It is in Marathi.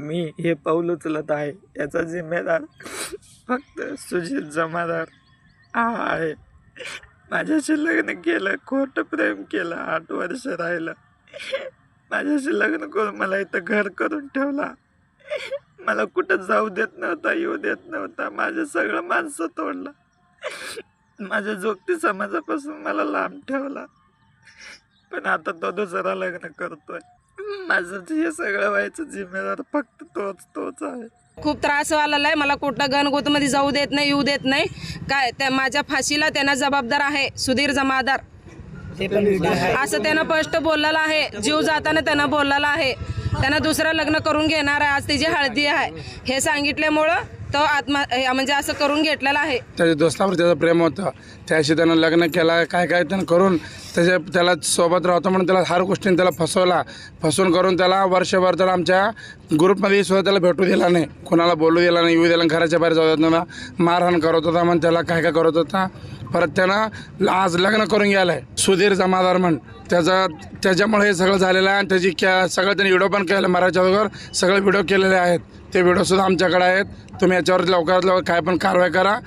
मी हे पाऊल उचलत आहे याचा जिम्मेदार फक्त सुजित जमादार हा आहे. माझ्याशी लग्न केलं, खोटं प्रेम केलं, 8 वर्ष राहिलं. माझ्याशी लग्न करून मला इथं घर करून ठेवला. मला कुठं जाऊ देत नव्हता, येऊ देत नव्हता. माझं सगळं माणसं तोडलं. माझ्या जोगती समाजापासून मला लांब ठेवला. पण आता तो दुसरा लग्न करतोय. माझं हे सगळं व्हायचं जिम्मेदार फक्त तोच आहे. खूप त्रास व्हायला आहे मला. कुठं गणगोतमध्ये जाऊ देत नाही, येऊ देत नाही. काय त्या माझ्या फाशीला त्यांना जबाबदार आहे सुधीर जमादार, असं त्यानं स्पष्ट बोललेलं आहे. जीव जाताना त्यानं बोललेलं आहे त्यानं दुसरं लग्न करून घेणार आहे. आज त्याची हळदी आहे हे सांगितल्यामुळं तो म्हणजे असं करून घेतलेलं आहे. त्याच्या दोस्तावर त्याचं प्रेम होतं, त्याशी त्यानं लग्न केलं. काय त्यानं करून त्याला सोबत राहतो म्हणून त्याला हर गोष्टीने त्याला फसवून करून त्याला वर्षभर तर आमच्या ग्रुपमध्ये सुद्धा त्याला भेटू दिला नाही, कोणाला बोलू दिला नाही, येऊ दिला, घराच्या बाहेर जाऊ देत नव्हता, मारहाण करत होता. म्हणून त्याला काय करत होता. परत त्यानं आज लग्न करून गेलं आहे सुधीर जमादार म्हणून. त्याच्यामुळे हे सगळं झालेलं आहे. आणि त्याची सगळं त्यांनी व्हिडिओ पण केलं, मराठीच्या अगोदर सगळे व्हिडिओ केलेले आहेत. ते व्हिडिओसुद्धा आमच्याकडे आहेत. तुम्ही याच्यावर लवकरात लवकर काय पण कारवाई करा.